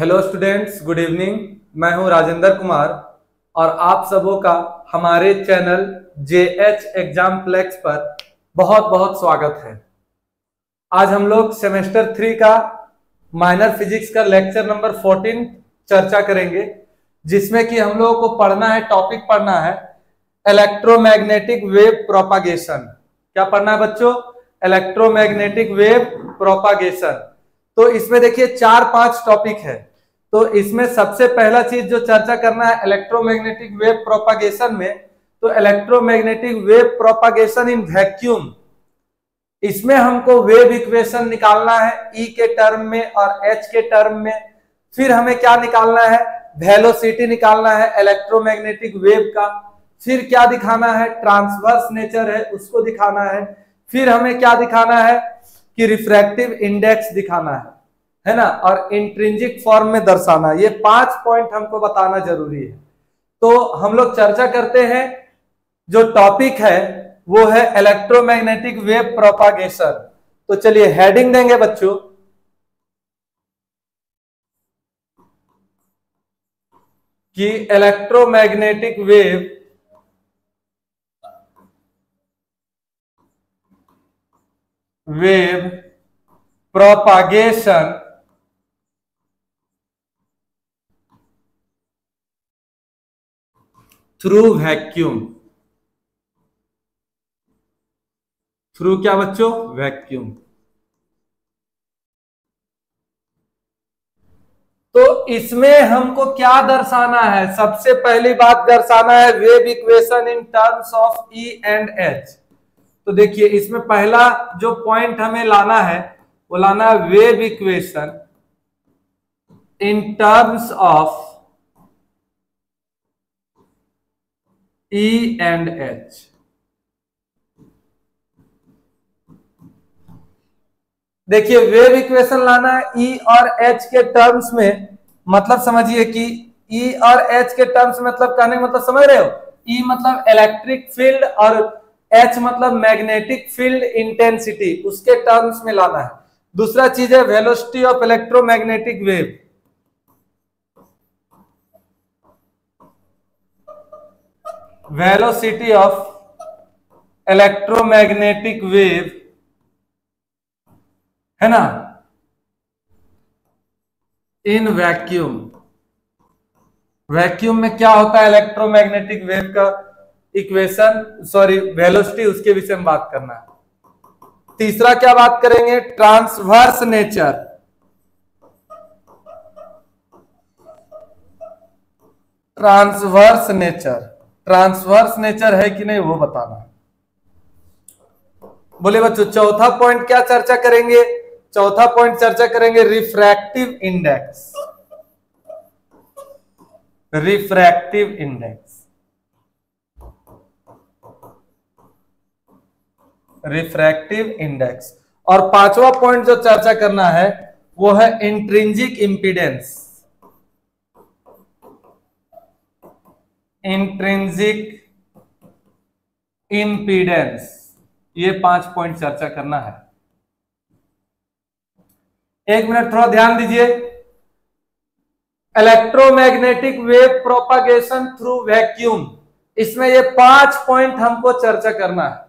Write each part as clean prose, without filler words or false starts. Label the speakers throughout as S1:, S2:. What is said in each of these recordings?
S1: Hello students, good evening. मैं हूं राजेंद्र कुमार और आप सबों का हमारे चैनल जेएच एग्जाम प्लेक्स पर बहुत बहुत स्वागत है। आज हम लोग सेमेस्टर 3 का माइनर फिजिक्स का लेक्चर नंबर 14 चर्चा करेंगे, जिसमें कि हम लोगों को पढ़ना है, टॉपिक पढ़ना है इलेक्ट्रोमैग्नेटिक वेव प्रोपागेशन। क्या पढ़ना है बच्चों? Electromagnetic wave propagation. तो इसमें देखिए 4-5 टॉपिक है। तो इसमें सबसे पहला चीज जो चर्चा करना है इलेक्ट्रोमैग्नेटिक वेव प्रोपागेशन में, तो electromagnetic wave propagation in vacuum. इसमें हमको वेव इक्वेशन निकालना है ई के टर्म में और एच के टर्म में। फिर हमें क्या निकालना है? वेलोसिटी निकालना है इलेक्ट्रोमैग्नेटिक वेव का। फिर क्या दिखाना है? ट्रांसवर्स नेचर है उसको दिखाना है। फिर हमें क्या दिखाना है कि रिफ्रैक्टिव इंडेक्स दिखाना है ना, और इंट्रिंसिक फॉर्म में दर्शाना। ये 5 पॉइंट हमको बताना जरूरी है। तो हम लोग चर्चा करते हैं। जो टॉपिक है वो है इलेक्ट्रोमैग्नेटिक वेव प्रोपागेशन। तो चलिए हेडिंग देंगे बच्चों कि electromagnetic wave propagation through vacuum. Through क्या बच्चों? वैक्यूम। तो इसमें हमको क्या दर्शाना है? सबसे पहली बात दर्शाना है wave equation in terms of E and H. तो देखिए इसमें पहला जो पॉइंट हमें लाना है वो लाना है wave equation in terms of E and H. देखिए वेव इक्वेशन लाना है ई और एच के टर्म्स में। मतलब समझिए कि ई और एच के टर्म्स मतलब कहने का मतलब समझ रहे हो? ई मतलब इलेक्ट्रिक फील्ड और एच मतलब मैग्नेटिक फील्ड इंटेंसिटी, उसके टर्म्स में लाना है। दूसरा चीज है velocity of electromagnetic wave. Velocity of electromagnetic wave, है ना, इन वैक्यूम। वैक्यूम में क्या होता है इलेक्ट्रोमैग्नेटिक वेव का इक्वेशन, सॉरी वेलोसिटी, उसके विषय में बात करना है। तीसरा क्या बात करेंगे? Transverse nature. Transverse nature, transverse nature है कि नहीं वो बताना है। बोले बच्चों चौथा पॉइंट क्या चर्चा करेंगे? चौथा पॉइंट चर्चा करेंगे refractive index. Refractive index, refractive index. और पांचवा पॉइंट जो चर्चा करना है वो है इंट्रिंसिक इंपीडेंस। इंट्रिंसिक इंपीडेंस, ये 5 पॉइंट चर्चा करना है। एक मिनट थोड़ा ध्यान दीजिए। Electromagnetic wave propagation through vacuum, इसमें ये 5 पॉइंट हमको चर्चा करना है।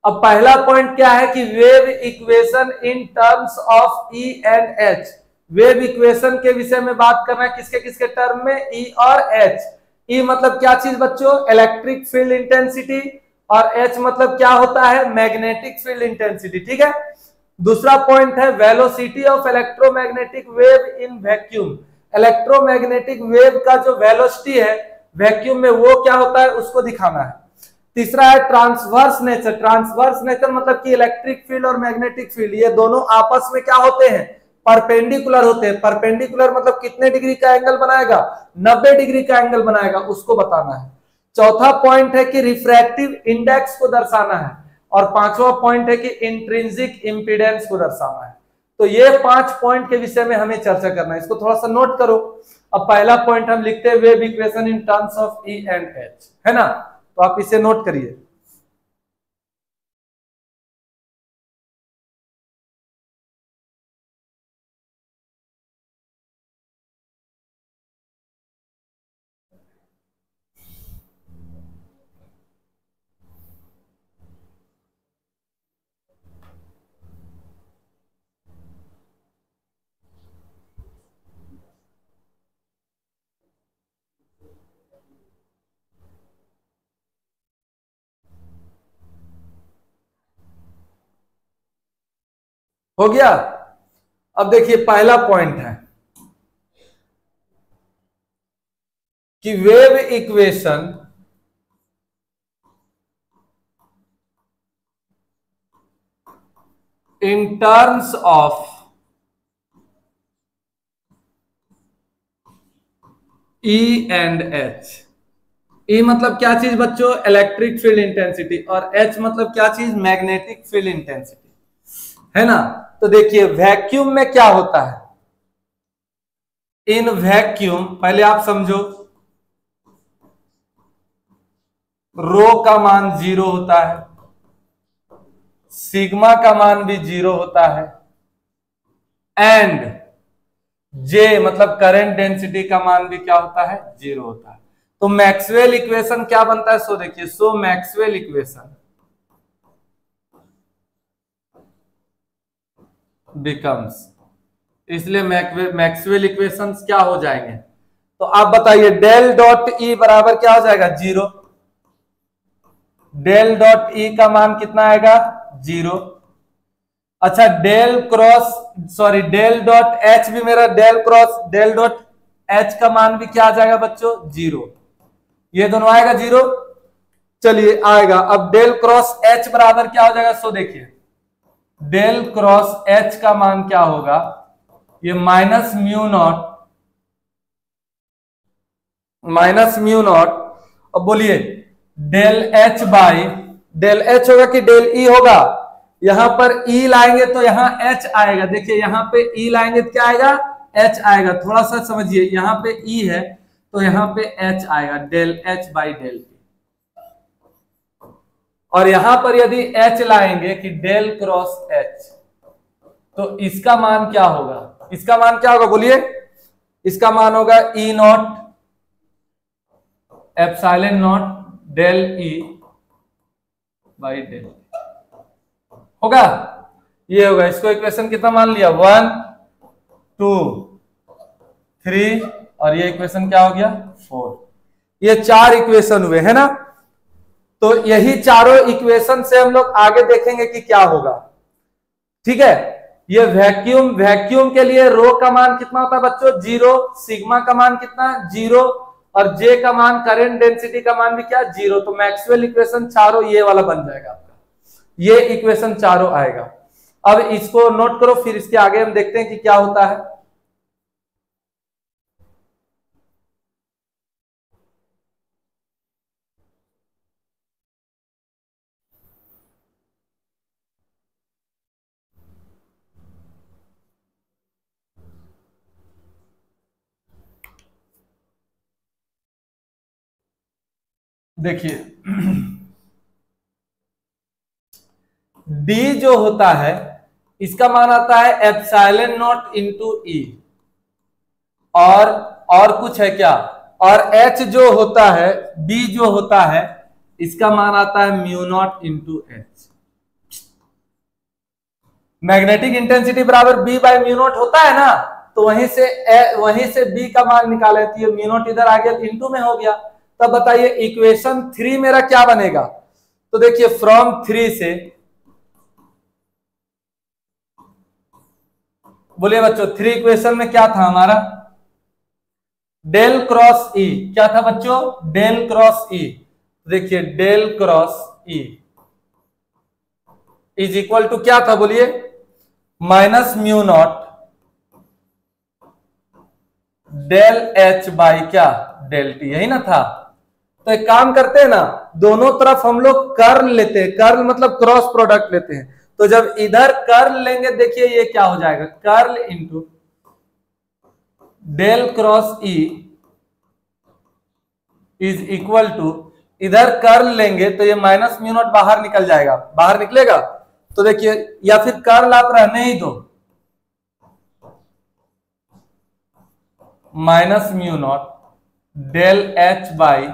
S1: अब पहला पॉइंट क्या है कि wave equation in terms of E and H. Wave equation के विषय में बात करना है। किसके किसके टर्म में? ई और एच। ई मतलब क्या चीज बच्चों? Electric field intensity. और एच मतलब क्या होता है? Magnetic field intensity. ठीक है। दूसरा पॉइंट है velocity of electromagnetic wave in vacuum. Electromagnetic wave का जो वेलोसिटी है वैक्यूम में वो क्या होता है उसको दिखाना है। तीसरा है ट्रांसवर्स नेचर। ट्रांसवर्स नेचर मतलब कि इलेक्ट्रिक फील्ड और मैग्नेटिक फील्ड ये दोनों आपस में क्या होते हैं? परपेंडिकुलर होते हैं। परपेंडिकुलर मतलब कितने डिग्री का एंगल बनाएगा? 90 डिग्री का एंगल बनाएगा, उसको बताना है। चौथा पॉइंट है कि रिफ्रैक्टिव इंडेक्स को दर्शाना है। और पांचवा पॉइंट है कि इंट्रिंसिक इंपीडेंस को दर्शाना है। तो ये 5 पॉइंट के विषय में हमें चर्चा करना है। इसको थोड़ा सा नोट करो। अब पहला पॉइंट हम लिखते हैं wave equation in terms of E and H, है ना। तो आप इसे नोट करिए। हो गया। अब देखिए पहला पॉइंट है कि wave equation in terms of E and H। E मतलब क्या चीज बच्चों? इलेक्ट्रिक फील्ड इंटेंसिटी, और H मतलब क्या चीज? मैग्नेटिक फील्ड इंटेंसिटी, है ना। तो देखिए वैक्यूम में क्या होता है, इन वैक्यूम, पहले आप समझो, रो का मान 0 होता है, सिग्मा का मान भी 0 होता है, एंड जे मतलब करंट डेंसिटी का मान भी क्या होता है? 0 होता है। तो मैक्सवेल इक्वेशन क्या बनता है? सो देखिए, सो मैक्सवेल इक्वेशन बिकम्स, इसलिए मैक्सवेल इक्वेशंस क्या हो जाएंगे? तो आप बताइए, डेल डॉट ई बराबर क्या हो जाएगा? 0। डेल डॉट ई का मान कितना आएगा? 0। अच्छा, del cross, sorry, del dot H भी मेरा, del cross del dot H का मान भी क्या आ जाएगा बच्चों? 0। ये दोनों आएगा 0। चलिए आएगा। अब डेल क्रॉस एच बराबर क्या हो जाएगा? सो देखिए, डेल क्रॉस एच का मान क्या होगा? ये minus mu naught, minus mu naught. अब बोलिए, del H by, del H होगा कि डेल ई होगा? यहां पर ई लाएंगे तो यहां एच आएगा। देखिए यहां पे ई लाएंगे तो क्या आएगा? एच आएगा। थोड़ा सा समझिए, यहां पे ई है तो यहां पे एच आएगा, del H by del T. और यहां पर यदि एच लाएंगे कि डेल क्रॉस एच, तो इसका मान क्या होगा? इसका मान क्या होगा बोलिए? इसका मान होगा E naught epsilon naught del E by del, होगा। ये होगा। इसको इक्वेशन कितना मान लिया? 1 2 3, और ये इक्वेशन क्या हो गया? 4। ये 4 इक्वेशन हुए, है ना। तो यही चारों इक्वेशन से हम लोग आगे देखेंगे कि क्या होगा। ठीक है। ये वैक्यूम, वैक्यूम के लिए रो का मान कितना होता है बच्चों? 0। सिग्मा का मान कितना? 0। और जे का मान, करंट डेंसिटी का मान भी क्या? 0। तो मैक्सवेल इक्वेशन चारों ये वाला बन जाएगा आपका, ये इक्वेशन चारों आएगा। अब इसको नोट करो, फिर इसके आगे हम देखते हैं कि क्या होता है। देखिए डी जो होता है इसका मान आता है एप्सिलॉन नॉट इंटू ई, और कुछ है क्या? और एच जो होता है, बी जो होता है, इसका मान आता है mu naught into H. Magnetic intensity बराबर बी बाई म्यू नॉट होता है ना, तो वहीं से बी का मान निकाले, तो ये म्यू नॉट इधर आ गया, इंटू में हो गया। तब बताइए इक्वेशन 3 मेरा क्या बनेगा? तो देखिए फ्रॉम 3 से, बोलिए बच्चों, 3 इक्वेशन में क्या था हमारा? डेल क्रॉस ई क्या था बच्चों? Del cross E. देखिए del cross E is equal to क्या था बोलिए? Minus mu naught del H by क्या? डेल टी, यही ना था। तो एक काम करते हैं ना, दोनों तरफ हम लोग कर्ल लेते हैं। कर्ल मतलब क्रॉस प्रोडक्ट लेते हैं। तो जब इधर कर्ल लेंगे, देखिए ये क्या हो जाएगा? Curl into del cross E is equal to, इधर कर्ल लेंगे तो ये माइनस म्यू नॉट बाहर निकल जाएगा, बाहर निकलेगा। तो देखिए, या फिर कर्ल आप रहने ही दो, minus mu naught del H by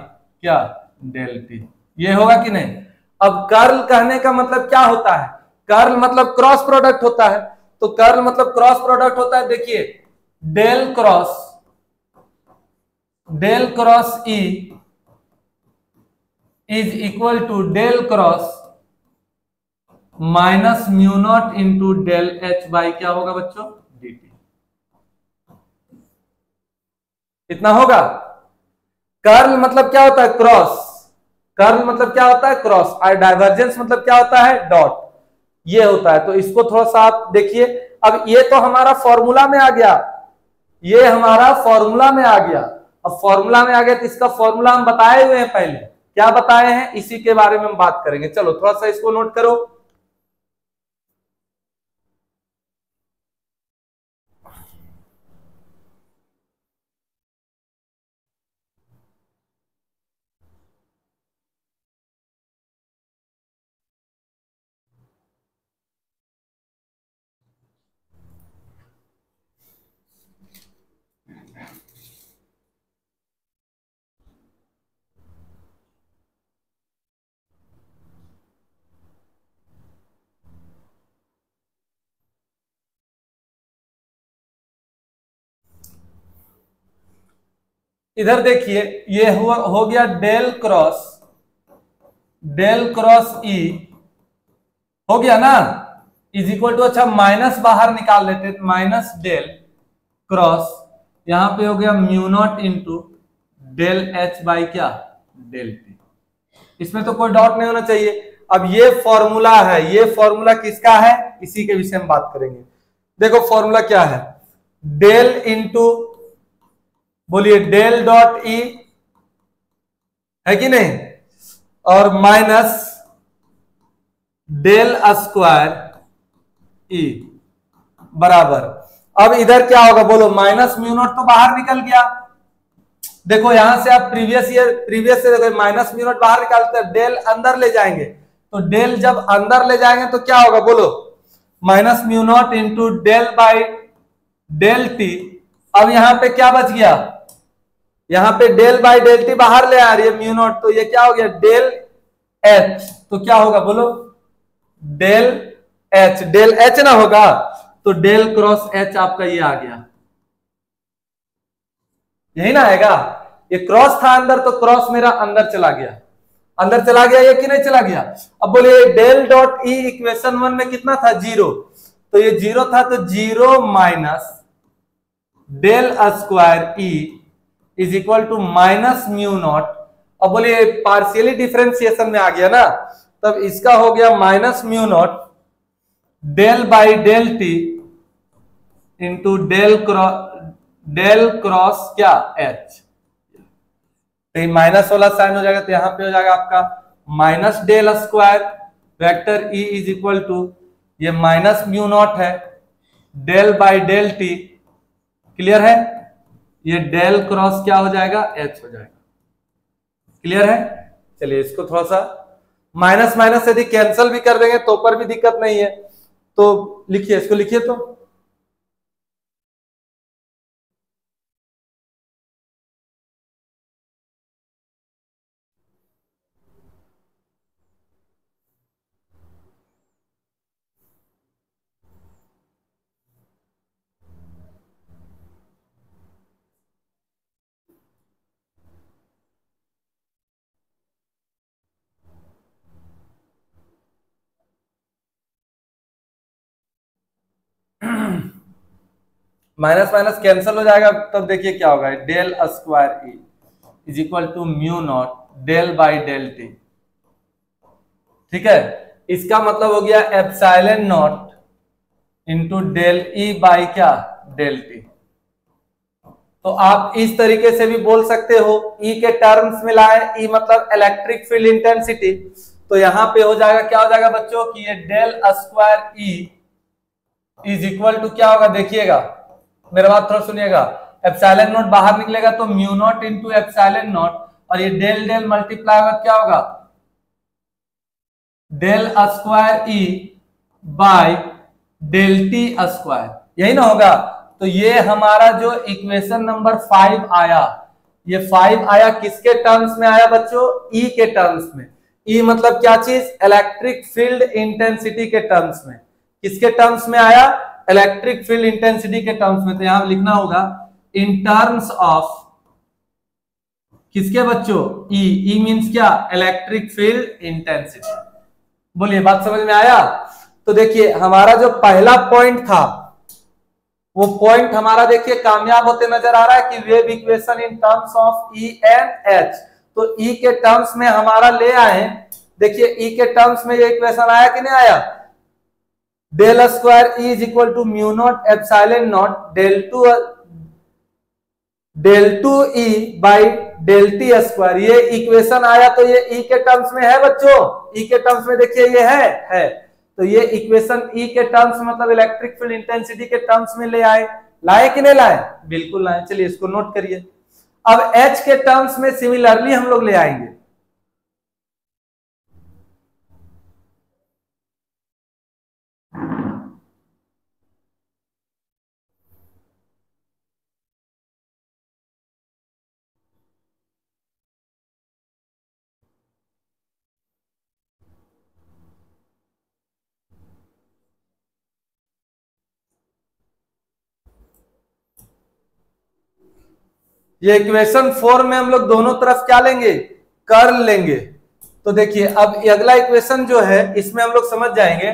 S1: क्या? Del T. ये होगा कि नहीं? अब कर्ल कहने का मतलब क्या होता है? कर्ल मतलब क्रॉस प्रोडक्ट होता है। तो कर्ल मतलब क्रॉस प्रोडक्ट होता है। देखिए del cross E is equal to del cross minus mu naught into del H by क्या होगा बच्चों, dt। इतना होगा। कर्ल मतलब क्या होता है, क्रॉस। कर्ल मतलब क्या होता है, क्रॉस। और डाइवर्जेंस मतलब क्या होता है, डॉट। ये होता है। तो इसको थोड़ा सा आप देखिए। अब ये तो हमारा फॉर्मूला में आ गया, ये हमारा फॉर्मूला में आ गया। अब फॉर्मूला में आ गया तो इसका फॉर्मूला हम बताए हुए हैं पहले। क्या बताए हैं, इसी के बारे में हम बात करेंगे। चलो थोड़ा सा इसको नोट करो। इधर देखिए, ये हो गया डेल क्रॉस ई हो गया ना, इज इक्वल टू, अच्छा माइनस बाहर निकाल लेते, माइनस डेल क्रॉस, यहां पे हो गया mu naught into del H by क्या, डेल टी। इसमें तो कोई डाउट नहीं होना चाहिए। अब ये फॉर्मूला है, ये फॉर्मूला किसका है, इसी के विषय में बात करेंगे। देखो फॉर्मूला क्या है, डेल इंटू, बोलिए डेल डॉट ई, है कि नहीं, और माइनस डेल स्क्वायर ई बराबर। अब इधर क्या होगा बोलो, माइनस म्यू नॉट तो बाहर निकल गया। देखो यहां से आप प्रीवियस से देखो, माइनस म्यू नॉट बाहर निकालते हैं, डेल अंदर ले जाएंगे। तो डेल जब अंदर ले जाएंगे तो क्या होगा बोलो, minus mu naught into del by del T. अब यहां पे क्या बच गया, यहां पे डेल बाई डेल टी बाहर ले आ रही है म्यू नॉट, तो ये क्या हो गया डेल एच। तो क्या होगा बोलो, डेल एच ना होगा, तो डेल क्रॉस एच आपका ये आ गया, यही ना आएगा। ये क्रॉस था अंदर, तो क्रॉस मेरा अंदर चला गया, अंदर चला गया ये कि नहीं चला गया। अब बोलिए डेल डॉट ई इक्वेशन 1 में कितना था, 0, तो ये 0 था, तो 0 minus del square E is equal to minus mu naught. अब बोलिए पार्शियली डिफरेंशिएशन में आ गया ना, तब इसका हो गया minus mu naught del by del T into del cross क्या एच। तो माइनस वाला साइन हो जाएगा, तो यहां पे हो जाएगा आपका minus del square vector E is equal to, ये माइनस म्यू नॉट है del by del T, clear है, ये डेल क्रॉस क्या हो जाएगा, एच हो जाएगा, क्लियर है। चलिए इसको थोड़ा सा माइनस माइनस यदि कैंसिल भी कर देंगे तो पर भी दिक्कत नहीं है, तो लिखिए, इसको लिखिए। तो माइनस माइनस कैंसिल हो जाएगा, तब देखिए क्या होगा, del square E is equal to mu naught del by del T, ठीक है। इसका मतलब हो गया epsilon naught into del E by क्या, डेल टी। तो आप इस तरीके से भी बोल सकते हो, ई के टर्म्स में लाए, ई मतलब इलेक्ट्रिक फील्ड इंटेंसिटी, तो यहां पे हो जाएगा, क्या हो जाएगा बच्चों कि ये del square E is equal to क्या होगा, देखिएगा मेरा बात थोड़ा सुनिएगा, एप्सिलॉन नॉट बाहर निकलेगा तो mu naught into epsilon naught, और ये डेल डेल मल्टीप्लाई होगा, क्या होगा del square E by del T square, यही ना होगा। तो ये हमारा जो इक्वेशन नंबर 5 आया, ये 5 आया किसके टर्म्स में आया बच्चों, ई के टर्म्स में। ई मतलब क्या चीज, इलेक्ट्रिक फील्ड इंटेंसिटी के टर्म्स में। किसके टर्म्स में आया, इलेक्ट्रिक फील्ड इंटेंसिटी के टर्म्स में। तो यहां लिखना होगा इन टर्म्स ऑफ किसके बच्चों, ई। ई मींस क्या, इलेक्ट्रिक फील्ड इंटेंसिटी। बोलिए, बात समझ में आया? तो देखिए हमारा जो पहला पॉइंट था वो पॉइंट हमारा देखिए कामयाब होते नजर आ रहा है कि wave equation in terms of E and H. तो ई के टर्म्स में हमारा ले आए, देखिए ई के टर्म्स में ये इक्वेशन आया कि नहीं आया? Del square E is equal to mu naught epsilon naught del two E by del T square. ये इक्वेशन आया, तो ये ई के टर्म्स में है बच्चों, ई के टर्म्स में देखिए ये है। तो ये इक्वेशन ई के टर्म्स मतलब इलेक्ट्रिक फील्ड इंटेंसिटी के टर्म्स में ले आए, लाए कि नहीं लाए? बिल्कुल लाए। चलिए इसको नोट करिए। अब एच के टर्म्स में सिमिलरली हम लोग ले आएंगे। ये इक्वेशन 4 में हम लोग दोनों तरफ क्या लेंगे? कर्ल लेंगे। तो देखिए अब अगला इक्वेशन जो है इसमें हम लोग समझ जाएंगे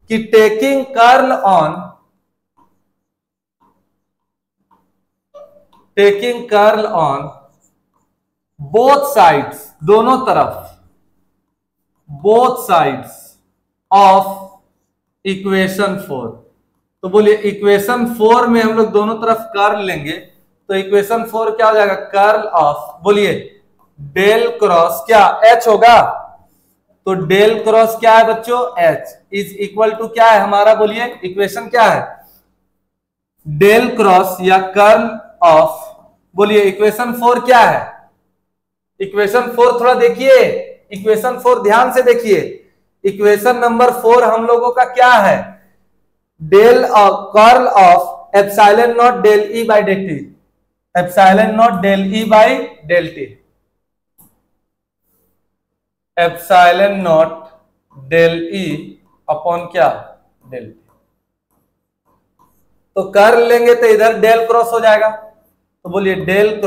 S1: कि taking curl on both sides, दोनों तरफ, बोथ साइड्स ऑफ इक्वेशन 4। तो बोलिए इक्वेशन 4 में हम लोग दोनों तरफ कर्ल लेंगे, तो इक्वेशन 4 क्या हो जाएगा? कर्ल ऑफ, बोलिए डेल क्रॉस क्या? एच होगा। तो डेल क्रॉस क्या है बच्चों? एच इज इक्वल टू क्या है हमारा? बोलिए इक्वेशन क्या है? डेल क्रॉस या कर्ल ऑफ, बोलिए इक्वेशन 4 क्या है? इक्वेशन 4 थोड़ा देखिए, इक्वेशन 4 ध्यान से देखिए। इक्वेशन नंबर 4 हम लोगों का क्या है? Del curl of epsilon naught del E by del T, epsilon naught del E by del T, epsilon naught del E upon क्या? Del T. तो कर लेंगे तो इधर डेल क्रॉस हो जाएगा, तो बोलिए डेल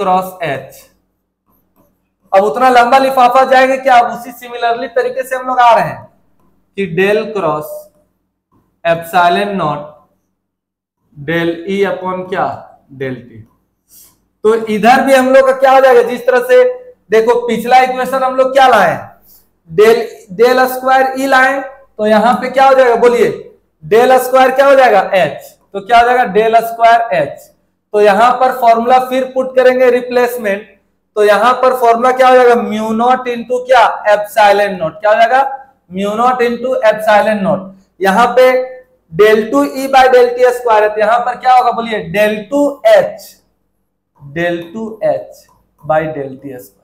S1: क्रॉस एच। अब उतना लंबा लिफाफा जाएंगे क्या? अब उसी सिमिलरली तरीके से हम लोग आ रहे हैं कि del cross epsilon naught del E upon क्या? Del T. तो इधर भी हम लोग का क्या हो जाएगा? जिस तरह से देखो पिछला इक्वेशन हम लोग क्या लाए? डेल स्क्वायर ई लाए, तो यहां पे क्या हो जाएगा? बोलिए डेल स्क्वायर क्या हो जाएगा? एच। तो क्या हो जाएगा? Del square H. तो यहां पर फॉर्मूला फिर पुट करेंगे रिप्लेसमेंट, तो यहां पर फॉर्मूला क्या हो जाएगा? म्यू नॉट इंटू क्या? Epsilon naught. क्या हो जाएगा? Mu naught into epsilon naught. यहां पे del two E by del T square है, तो यहां पर क्या होगा? बोलिए del two H by del T square.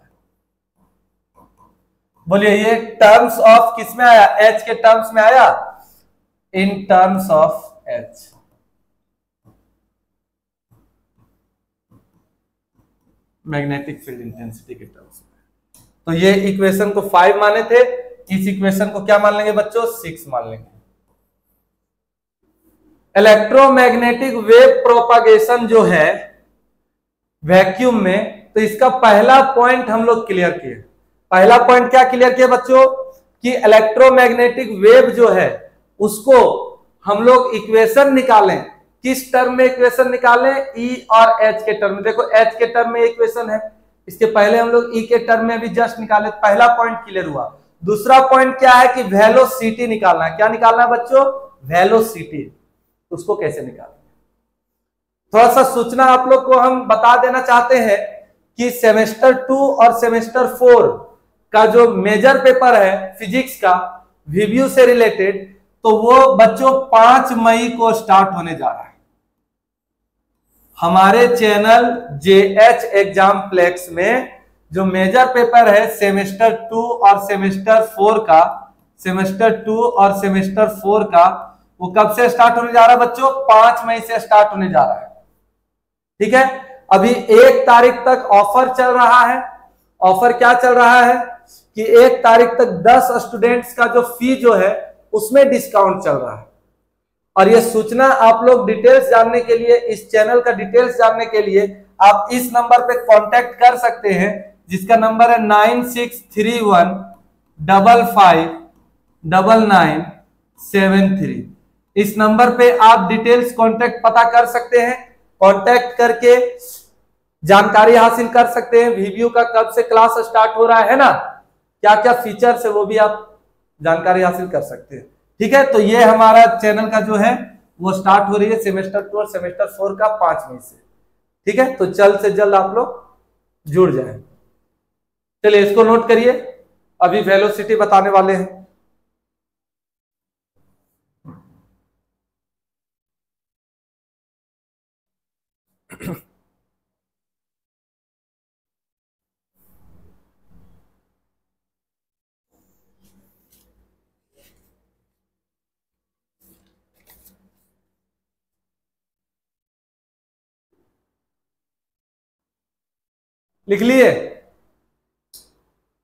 S1: बोलिए ये टर्म्स ऑफ किस में आया? एच के टर्म्स में आया, in terms of H. Magnetic field intensity के टर्म्स में। तो ये इक्वेशन को 5 माने थे, इस इक्वेशन को क्या मान लेंगे बच्चों? 6 मान लेंगे। इलेक्ट्रोमैग्नेटिक वेव प्रोपागेशन जो है वैक्यूम में, तो इसका पहला पॉइंट हम लोग क्लियर किए। पहला पॉइंट क्या क्लियर किया बच्चों? कि इलेक्ट्रोमैग्नेटिक वेव जो है उसको हम लोग इक्वेशन निकालें। किस टर्म में इक्वेशन निकालें? ई और एच के टर्म में। देखो एच के टर्म में इक्वेशन है, इसके पहले हम लोग ई के टर्म में भी जस्ट निकाले। पहला पॉइंट क्लियर हुआ। दूसरा पॉइंट क्या है? कि वेलोसिटी निकालना है। क्या निकालना है बच्चों? वेलोसिटी। उसको कैसे निकालना? थोड़ा सा सूचना आप लोग को हम बता देना चाहते हैं कि सेमेस्टर 2 और सेमेस्टर 4 का जो मेजर पेपर है फिजिक्स का वीव्यू से रिलेटेड, तो वो बच्चों 5 मई को स्टार्ट होने जा रहा है। हमारे चैनल जेएच एग्जाम प्लेक्स में जो मेजर पेपर है सेमेस्टर 2 और सेमेस्टर 4 का, सेमेस्टर 2 और सेमेस्टर 4 का, वो कब से स्टार्ट होने जा रहा है बच्चों? 5 मई से स्टार्ट होने जा रहा है। ठीक है, अभी 1 तारीख तक ऑफर चल रहा है। ऑफर क्या चल रहा है कि 1 तारीख तक 10 स्टूडेंट्स का जो फी जो है उसमें डिस्काउंट चल रहा है। और ये सूचना आप लोग डिटेल्स जानने के लिए, इस चैनल का डिटेल्स जानने के लिए आप इस नंबर पे कांटेक्ट कर सकते हैं, जिसका नंबर है 9631 559973। इस नंबर पे आप डिटेल्स कांटेक्ट पता कर सकते हैं, कांटेक्ट करके जानकारी हासिल कर सकते हैं। वीवीयू का कब से क्लास स्टार्ट हो रहा है ना, क्या क्या फीचर्स है वो भी आप जानकारी हासिल कर सकते हैं। ठीक है, तो ये हमारा चैनल का जो है वो स्टार्ट हो रही है सेमेस्टर 2 और सेमेस्टर 4 का 5 मई से। ठीक है, तो जल्द से जल्द आप लोग जुड़ जाएं। चलिए इसको नोट करिए, अभी वेलोसिटी बताने वाले हैं। लिख लिए?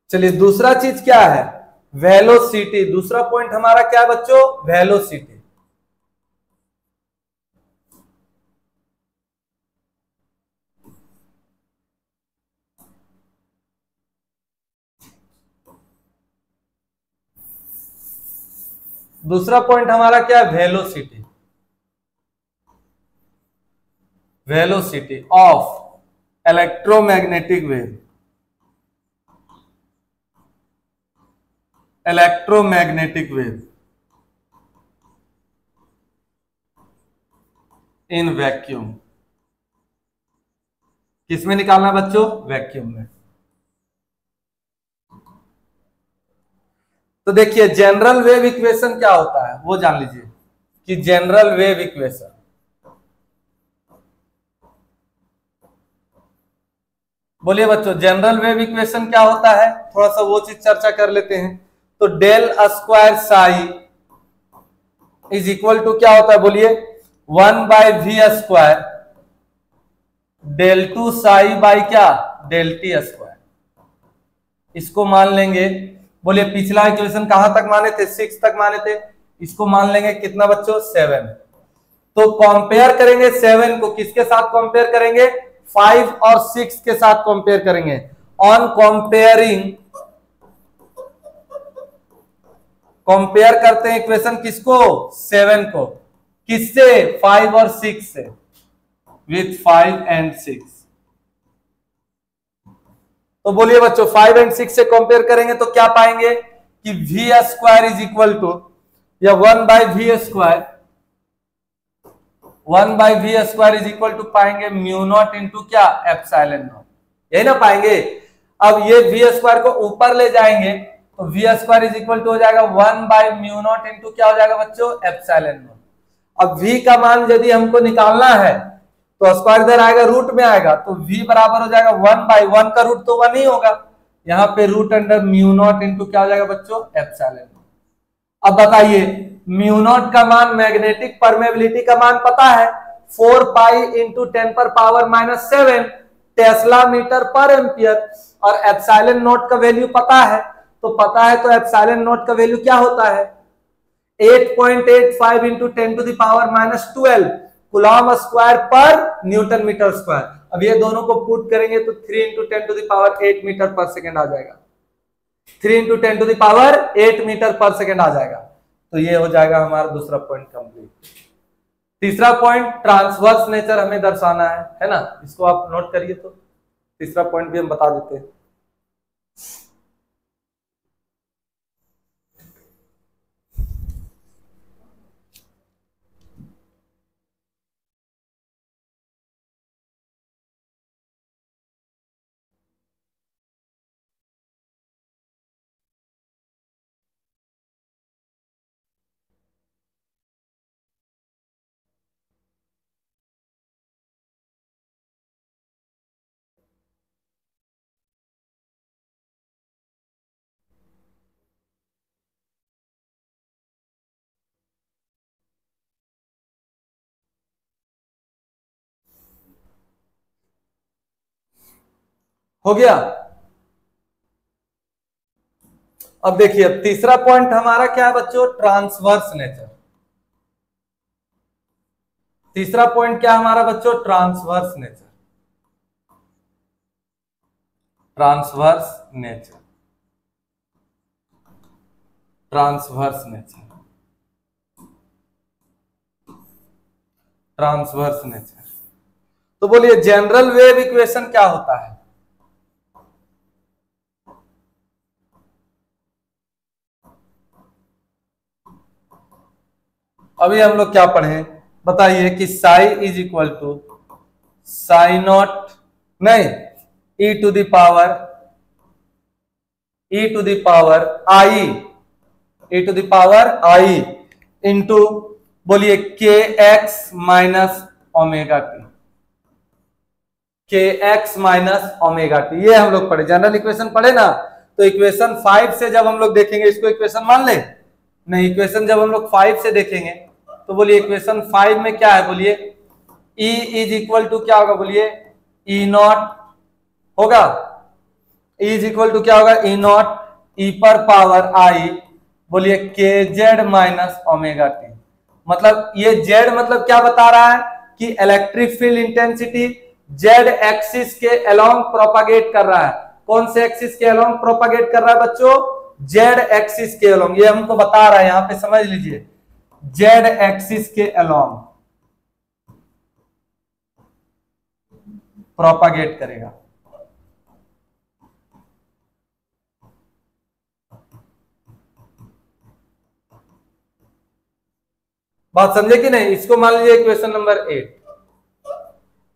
S1: चलिए दूसरा चीज क्या है, वेलोसिटी। दूसरा पॉइंट हमारा क्या है बच्चों, वेलोसिटी। दूसरा पॉइंट हमारा क्या है, velocity. Velocity of electromagnetic wave, electromagnetic wave in vacuum. किसमें निकालना बच्चों, वैक्यूम में। तो देखिए जनरल वेव इक्वेशन क्या होता है वो जान लीजिए, कि जनरल वेव इक्वेशन, बोलिए बच्चों जनरल वेव इक्वेशन क्या होता है, थोड़ा सा वो चीज चर्चा कर लेते हैं। तो del square psi is equal to क्या होता है, बोलिए 1/v² del two psi by क्या, डेल टी स्क्वायर। इसको मान लेंगे, बोलिए पिछला इक्वेशन कहां तक माने थे, 6 तक माने थे, इसको मान लेंगे कितना बच्चों, 7। तो कंपेयर करेंगे 7 को किसके साथ कंपेयर करेंगे, 5 और 6 के साथ कंपेयर करेंगे। ऑन कंपेयरिंग, कंपेयर करते हैं इक्वेशन किसको, 7 को, किससे, 5 और 6 से, विथ 5 एंड 6। तो बोलिए बच्चों 5 एंड 6 से कंपेयर करेंगे तो क्या पाएंगे कि v² इज इक्वल टू, या 1/v², 1/v² is equal to पाएंगे μ0 इंटू क्या, एप्सिलॉन0, यही ना पाएंगे। अब ये v² को ऊपर ले जाएंगे तो v² इज इक्वल टू हो जाएगा 1/μ0 इंटू क्या हो जाएगा बच्चों, एप्सिलॉन0। अब v का मान यदि हमको निकालना है तो स्क्वायर इधर आएगा, रूट में आएगा, तो v बराबर हो जाएगा 1/1 का रूट तो 1 ही होगा, यहाँ पे रूट अंडर μ0 इंटू क्या हो जाएगा बच्चों, एप्सिलॉन0। अब बताइए μ0 का मान, मैग्नेटिक परमेबिलिटी का मान पता है, 4 पाई इंटू 10⁻⁻7 टेस्ला मीटर पर एम्पियर, और एप्सिलॉन0 का वैल्यू पता है, तो पता है तो एप्सिलॉन0 का वैल्यू क्या होता है, 8.85 इंटू 10⁻⁻12 कूलम स्क्वायर पर न्यूटन मीटर स्क्वायर। अब ये दोनों को पुट करेंगे तो 3 इंटू 10⁸ मीटर पर सेकेंड आ जाएगा, 3 इंटू 10⁸ मीटर पर सेकेंड आ जाएगा। तो ये हो जाएगा हमारा दूसरा पॉइंट कंप्लीट। तीसरा पॉइंट ट्रांसवर्स नेचर हमें दर्शाना है ना, इसको आप नोट करिए। तो तीसरा पॉइंट भी हम बता देते हैं। हो गया। अब देखिए अब तीसरा पॉइंट हमारा क्या है बच्चों, ट्रांसवर्स नेचर। तीसरा पॉइंट क्या हमारा बच्चों, transverse nature. Transverse nature transverse nature, transverse nature. तो बोलिए जनरल वेव इक्वेशन क्या होता है? अभी हम लोग क्या पढ़े बताइए कि psi is equal to psi naught, नहीं, E to the power I, E to the power I into बोलिए K X minus omega T, K X minus omega T. ये हम लोग पढ़े, जनरल इक्वेशन पढ़े ना। तो इक्वेशन 5 से जब हम लोग देखेंगे, इसको इक्वेशन मान ले, नहीं, इक्वेशन जब हम लोग 5 से देखेंगे तो बोलिए इक्वेशन 5 में क्या है, बोलिए E इज इक्वल टू क्या होगा, बोलिए ई नॉट होगा, E इज इक्वल टू क्या होगा, ई नॉट ई पर पावर आई, बोलिए के जेड माइनस ओमेगा टी। मतलब ये जेड मतलब क्या बता रहा है कि electric field intensity Z axis के अलोंग प्रोपागेट कर रहा है। कौन से एक्सिस के अलोंग प्रोपागेट कर रहा है बच्चों? जेड एक्सिस के अलोंग। ये हमको बता रहा है, यहां पे समझ लीजिए, जेड एक्सिस के अलोंग प्रोपागेट करेगा। बात समझे कि नहीं? इसको मान लीजिए इक्वेशन नंबर 8।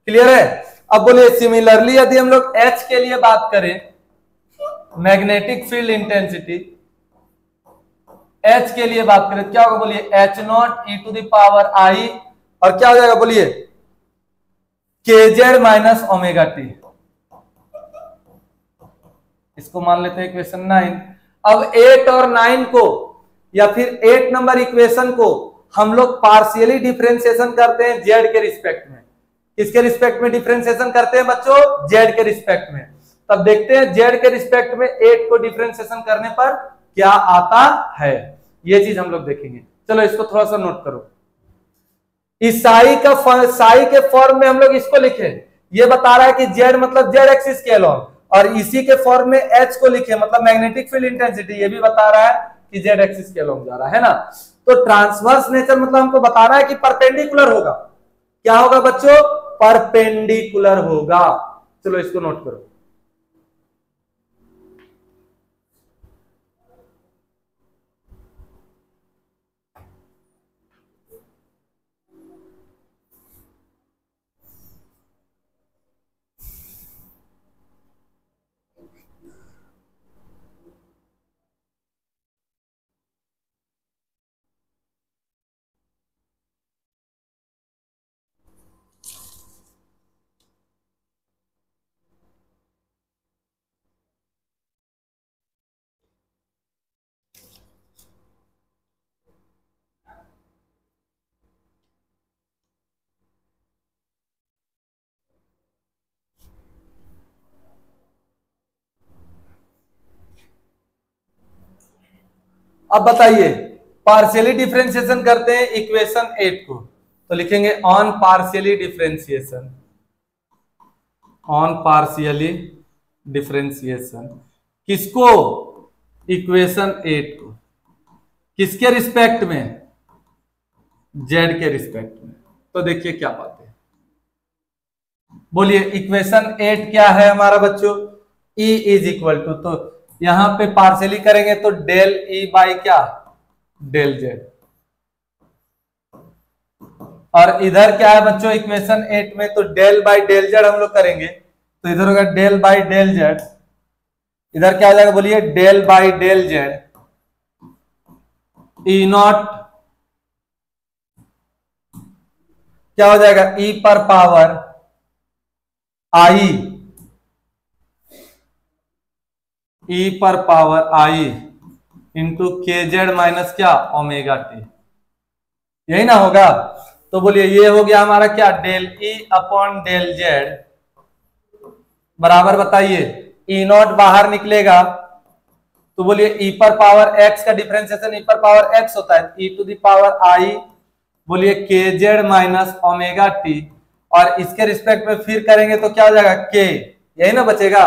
S1: क्लियर है? अब बोलिए सिमिलरली यदि हम लोग H के लिए बात करें, मैग्नेटिक फील्ड इंटेंसिटी H के लिए बात करें, क्या होगा, बोलिए H naught E to the power I, और क्या हो जाएगा, बोलिए के जेड माइनस ओमेगा टी। इसको मान लेते हैं इक्वेशन 9। अब 8 और 9 को या फिर 8 नंबर इक्वेशन को हम लोग पार्शियली डिफरेंशिएशन करते हैं जेड के रिस्पेक्ट में। किसके रिस्पेक्ट में डिफरेंशिएशन करते हैं बच्चों? जेड के रिस्पेक्ट में। तब देखते हैं जेड के रिस्पेक्ट में 8 को डिफरेंशिएशन करने पर क्या आता है, ये चीज हम लोग देखेंगे। चलो इसको थोड़ा सा नोट करो। इस साई के फॉर्म में हम लोग इसको लिखे, ये बता रहा है कि जेड मतलब जेड एक्सिस के अलोंग, और इसी के फॉर्म में एच को लिखे मतलब मैग्नेटिक फील्ड इंटेंसिटी, ये भी बता रहा है कि जेड एक्सिस के अलोंग जा रहा है ना। तो ट्रांसवर्स नेचर मतलब हमको बता रहा है कि परपेंडिकुलर होगा। क्या होगा बच्चों? परपेंडिकुलर होगा। चलो इसको नोट करो। अब बताइए, पार्शियली डिफरेंशिएशन करते हैं इक्वेशन 8 को, तो लिखेंगे on partially differentiation, on partially differentiation किसको? इक्वेशन 8 को। किसके रिस्पेक्ट में? जेड के रिस्पेक्ट में। तो देखिए क्या पाते हैं, बोलिए इक्वेशन 8 क्या है हमारा बच्चों? E इज इक्वल टू, तो यहां पे पार्शियली करेंगे तो डेल E बाई क्या? Del Z. और इधर क्या है बच्चों इक्वेशन 8 में? तो डेल बाई डेल जेड हम लोग करेंगे, तो इधर होगा डेल बाई डेल जेड, इधर क्या हो जाएगा, बोलिए del by del Z E naught, क्या हो जाएगा, ई पर पावर आई, ई पर power I into K Z minus क्या? Omega T. यही ना होगा? तो बोलिए ये हो गया हमारा क्या? Del E upon del Z बराबर, बताइए ई नॉट बाहर निकलेगा तो बोलिए ई पर पावर एक्स का डिफरेंशिएशन ई पर पावर एक्स होता है, ई टू द पावर आई, बोलिए के जेड माइनस ओमेगा टी, और इसके रिस्पेक्ट में फिर करेंगे तो क्या हो जाएगा? के, यही ना बचेगा।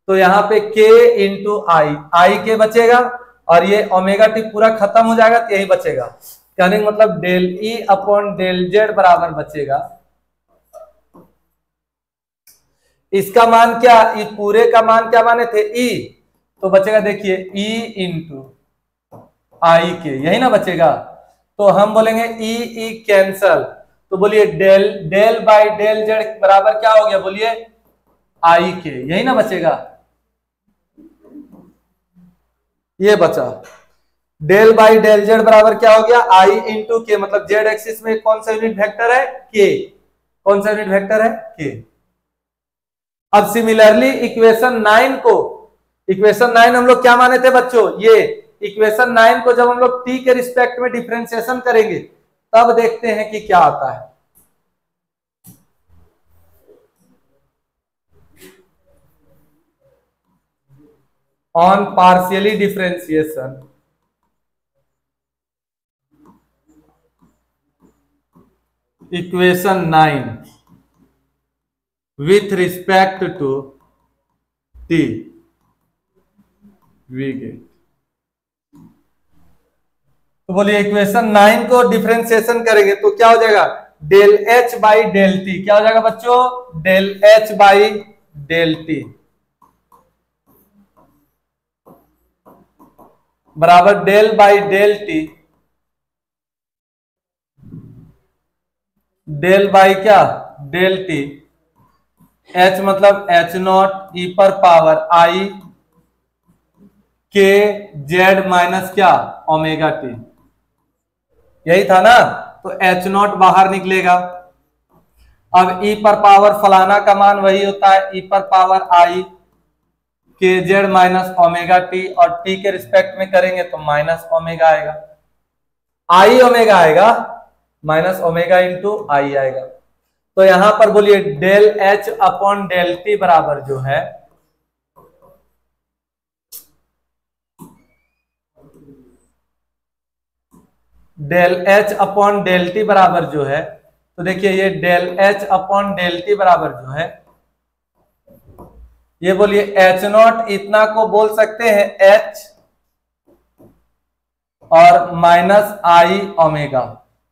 S1: तो यहां पे के इंटू आई, आई के बचेगा, और ये ओमेगा टी पूरा खत्म हो जाएगा तो यही बचेगा। कहने का मतलब del E upon del Z बराबर बचेगा, इसका मान क्या, ई पूरे का मान क्या माने थे ई, तो बचेगा देखिए ई इंटू आई के, यही ना बचेगा। तो हम बोलेंगे ई ई कैंसल, तो बोलिए del del by del Z बराबर क्या हो गया, बोलिए आई के, यही ना बचेगा। ये बचा डेल बाई डेल जेड बराबर क्या हो गया, आई इंटू के, मतलब जेड एक्सिस में कौन सा यूनिट वेक्टर है, के, कौन सा यूनिट वेक्टर है, के। अब सिमिलरली इक्वेशन 9 को, इक्वेशन 9 हम लोग क्या माने थे बच्चों, ये इक्वेशन 9 को जब हम लोग टी के रिस्पेक्ट में डिफरेंशिएशन करेंगे तब देखते हैं कि क्या आता है। On partially differentiation equation 9 with respect to t, we get, तो बोलिए इक्वेशन 9 को डिफरेंशिएशन करेंगे तो क्या हो जाएगा, del H by del T, क्या हो जाएगा बच्चों, del H by del T बराबर del by del T, del by क्या, डेल टी, एच मतलब एच नॉट ई पर power I K Z minus क्या, ओमेगा टी, यही था ना। तो एच नॉट बाहर निकलेगा, अब ई पर पावर फलाना का मान वही होता है, ई पर power I K Z minus omega T, और टी के रिस्पेक्ट में करेंगे तो माइनस ओमेगा आएगा, आई ओमेगा आएगा, माइनस ओमेगा इंटू आई आएगा। तो यहां पर बोलिए del H upon del T बराबर जो है, del H upon del T बराबर जो है, तो देखिए ये del H upon del T बराबर जो है, ये बोलिए एच नॉट इतना को बोल सकते हैं एच और माइनस आई ओमेगा,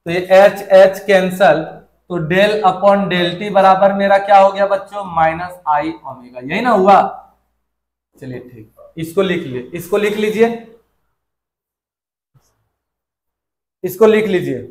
S1: तो ये एच एच कैंसल, तो डेल अपॉन डेल टी बराबर मेरा क्या हो गया बच्चों, माइनस आई ओमेगा, यही ना हुआ। चलिए ठीक, इसको लिख लीजिए, इसको लिख लीजिए, इसको लिख लीजिए।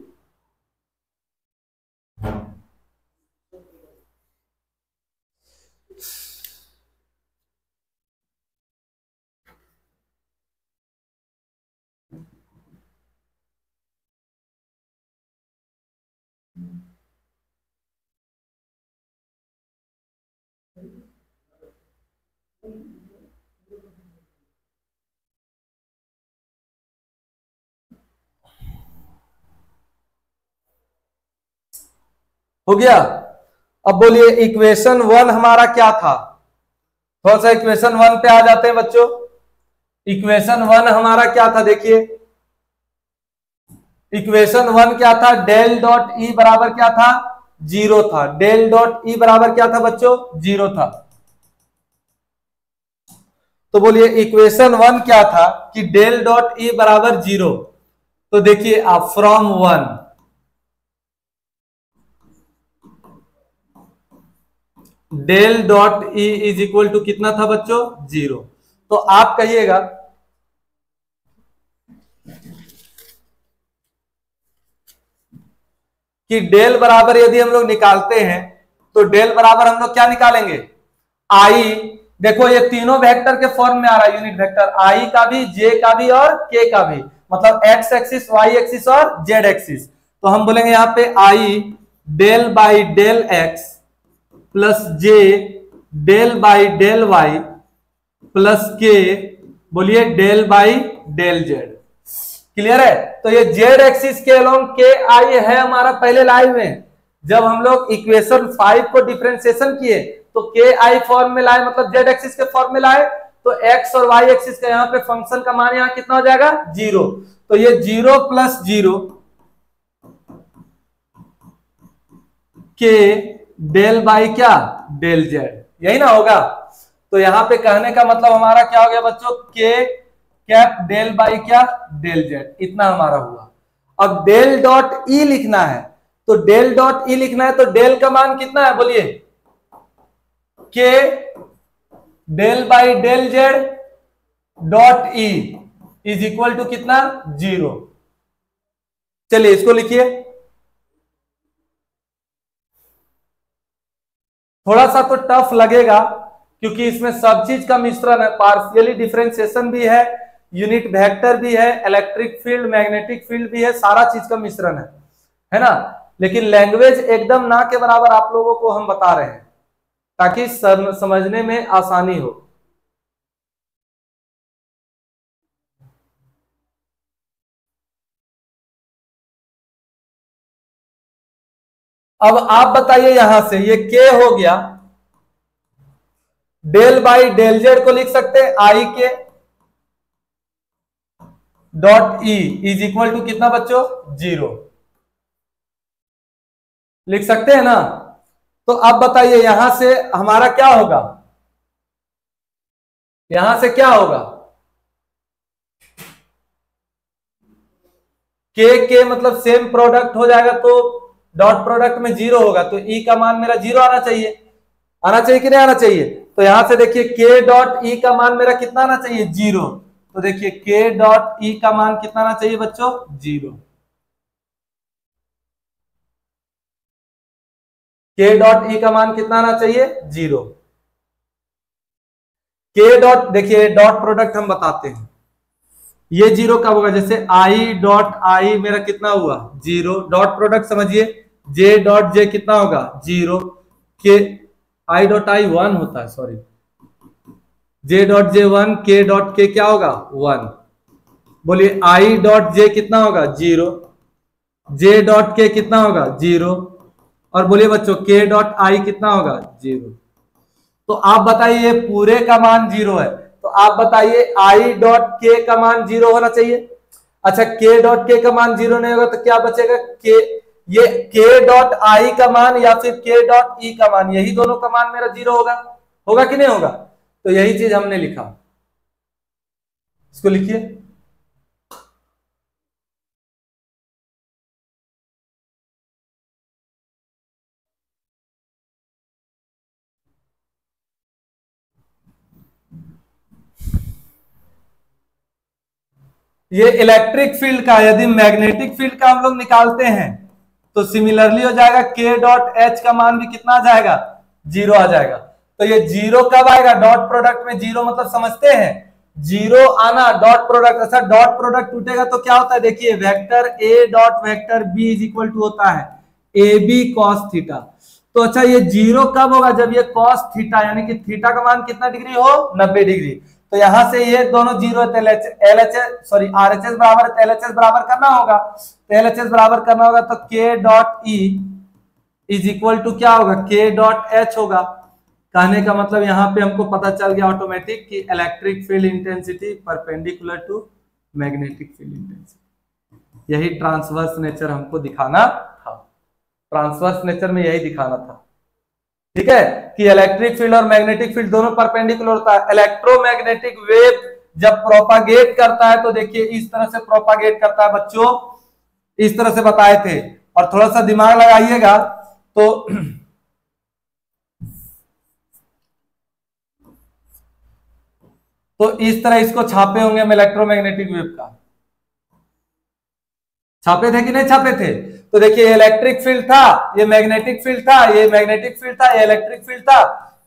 S1: हो गया। अब बोलिए इक्वेशन 1 हमारा क्या था, थोड़ा सा इक्वेशन 1 पे आ जाते हैं बच्चों। इक्वेशन 1 हमारा क्या था, देखिए इक्वेशन 1 क्या था, डेल डॉट ई बराबर क्या था, 0 था, डेल डॉट ई बराबर क्या था बच्चों, 0 था। तो बोलिए इक्वेशन 1 क्या था कि डेल डॉट ई बराबर 0, तो देखिए आप from 1 del dot E is equal to कितना था बच्चों, 0। तो आप कहिएगा कि डेल बराबर यदि हम लोग निकालते हैं तो डेल बराबर हम लोग क्या निकालेंगे, आई, देखो ये तीनों वेक्टर के फॉर्म में आ रहा है, यूनिट वेक्टर, आई का भी, जे का भी और के का भी, मतलब एक्स एक्सिस, वाई एक्सिस और जेड एक्सिस। तो हम बोलेंगे यहां पे I del by del X plus J del by del Y plus K, बोलिए del by del Z. Clear है। तो ये जेड एक्सिस के अलोंग के आई है हमारा पहले लाइन में, जब हम लोग इक्वेशन 5 को डिफरेंशिएशन किए तो के आई फॉर्म में लाए, मतलब जेड एक्सिस के फॉर्म में लाए, तो एक्स और वाई एक्सिस का यहाँ पे फंक्शन का मान यहाँ कितना हो जाएगा, 0। तो ये 0 प्लस 0 के डेल बाई क्या, डेल जेड, यही ना होगा। तो यहां पे कहने का मतलब हमारा क्या हो गया बच्चों, के कैप डेल बाई क्या डेल जेड, इतना हमारा हुआ। अब डेल डॉट ई लिखना है, तो डेल डॉट ई लिखना है तो डेल का मान कितना है बोलिए, K del by del Z dot E is equal to कितना 0। चलिए इसको लिखिए, थोड़ा सा तो टफ लगेगा क्योंकि इसमें सब चीज का मिश्रण है, पार्शियली डिफरेंशिएशन भी है, यूनिट वेक्टर भी है, इलेक्ट्रिक फील्ड मैग्नेटिक फील्ड भी है, सारा चीज का मिश्रण है ना। लेकिन लैंग्वेज एकदम ना के बराबर आप लोगों को हम बता रहे हैं ताकि समझने में आसानी हो। अब आप बताइए, यहां से ये के हो गया, डेल बाई डेल जेड को लिख सकते हैं I K dot E is equal to कितना बच्चों 0, लिख सकते हैं ना। तो अब बताइए यहां से हमारा क्या होगा, यहां से क्या होगा, के मतलब सेम प्रोडक्ट हो जाएगा तो डॉट प्रोडक्ट में 0 होगा, तो ई का मान मेरा 0 आना चाहिए, आना चाहिए कि नहीं आना चाहिए। तो यहां से देखिए के डॉट ई का मान मेरा कितना आना चाहिए 0, तो देखिए के डॉट ई का मान कितना आना चाहिए बच्चों 0। के डॉट ई का मान कितना आना चाहिए 0। के डॉट देखिए डॉट प्रोडक्ट हम बताते हैं, ये 0 कब होगा, जैसे आई डॉट आई मेरा कितना हुआ 0, डॉट प्रोडक्ट समझिए, जे डॉट जे कितना होगा 0, के आई डॉट आई 1 होता है, सॉरी, जे डॉट जे 1, के डॉट के क्या होगा 1। बोलिए आई डॉट जे कितना होगा 0, जे डॉट के कितना होगा 0, और बोलिए बच्चों के डॉट आई कितना होगा 0। तो आप बताइए पूरे का मान 0 है, तो आप बताइए आई डॉट के का मान 0 होना चाहिए। अच्छा के डॉट के का मान 0 नहीं होगा तो क्या बचेगा, के ये के डॉट आई का मान या फिर के डॉट ई का मान, यही दोनों का मान मेरा 0 होगा, होगा कि नहीं होगा। तो यही चीज हमने लिखा, इसको लिखिए, ये इलेक्ट्रिक फील्ड का, यदि मैग्नेटिक फील्ड का हम लोग निकालते हैं तो सिमिलरली हो जाएगा, के डॉट एच का मान भी कितना आ जाएगा 0 आ जाएगा। तो ये 0 कब आएगा, डॉट प्रोडक्ट में 0 मतलब समझते हैं 0 आना डॉट प्रोडक्ट। अच्छा डॉट प्रोडक्ट टूटेगा तो क्या होता है, देखिए vector A dot vector B is equal to होता है ए बी कॉस थीटा। तो अच्छा ये 0 कब होगा, जब ये कॉस थीटा यानी कि थीटा का मान कितना डिग्री हो 90 डिग्री। तो यहां से ये दोनों 0 है, एलएचएस सॉरी आरएचएस बराबर है, एलएचएस बराबर करना होगा, तो एलएचएस बराबर करना होगा तो K dot E is equal to क्या होगा के डॉट एच होगा। कहने का मतलब यहां पे हमको पता चल गया ऑटोमेटिक कि electric field intensity perpendicular to magnetic field intensity. यही ट्रांसवर्स नेचर हमको दिखाना था, ट्रांसवर्स नेचर में यही दिखाना था, ठीक है, कि इलेक्ट्रिक फील्ड और मैग्नेटिक फील्ड दोनों परपेंडिकुलर होता है। इलेक्ट्रोमैग्नेटिक वेव जब प्रोपागेट करता है तो देखिए इस तरह से प्रोपागेट करता है बच्चों, इस तरह से बताए थे। और थोड़ा सा दिमाग लगाइएगा तो इस तरह इसको छापे होंगे हम इलेक्ट्रोमैग्नेटिक वेव का, छापे थे कि नहीं छापे थे। तो देखिए इलेक्ट्रिक फील्ड था, ये मैग्नेटिक फील्ड था, ये मैग्नेटिक फील्ड था, ये इलेक्ट्रिक फील्ड था,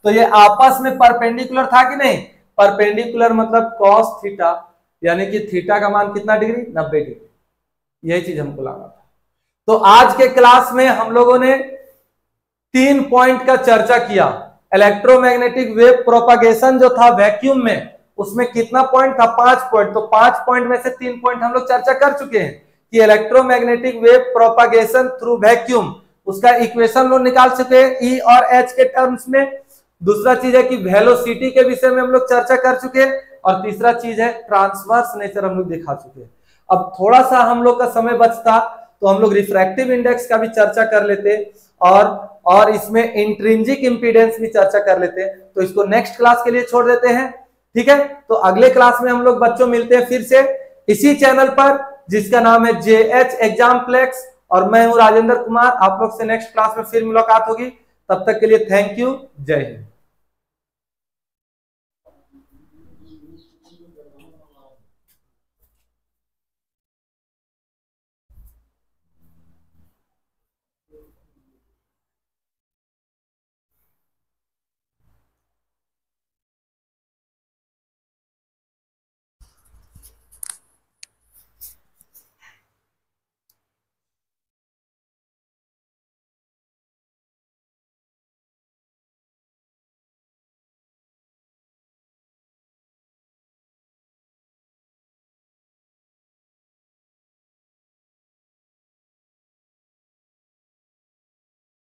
S1: तो ये आपस में परपेंडिकुलर था कि नहीं। परपेंडिकुलर मतलब कॉस थीटा, यानी कि थीटा का मान कितना डिग्री 90 डिग्री, यही चीज हमको लाना था। तो आज के क्लास में हम लोगों ने 3 पॉइंट का चर्चा किया। इलेक्ट्रोमैग्नेटिक वेव प्रोपागेशन जो था वैक्यूम में, उसमें कितना पॉइंट था 5 पॉइंट, तो 5 पॉइंट में से 3 पॉइंट हम लोग चर्चा कर चुके हैं कि electromagnetic wave propagation through vacuum, उसका इक्वेशन लोग निकाल चुके हैं ई और एच के टर्म्स में। दूसरा चीज है कि वेलोसिटी के विषय में हम लोग चर्चा कर चुके हैं, और तीसरा चीज है ट्रांसवर्स नेचर हम लोग दिखा चुके हैं। अब थोड़ा सा हम लोग का समय बचता तो हम लोग रिफ्रैक्टिव इंडेक्स का भी चर्चा कर लेते और इसमें इंट्रिंसिक इंपीडेंस भी चर्चा कर लेते, तो इसको नेक्स्ट क्लास के लिए छोड़ देते हैं, ठीक है, तो अगले क्लास में हम लोग बच्चों मिलते हैं फिर से इसी चैनल पर जिसका नाम है JH एग्जाम्प्लेक्स, और मैं हूं राजेंद्र कुमार। आप लोग से नेक्स्ट क्लास में फिर मुलाकात होगी। तब तक के लिए थैंक यू, जय हिंद।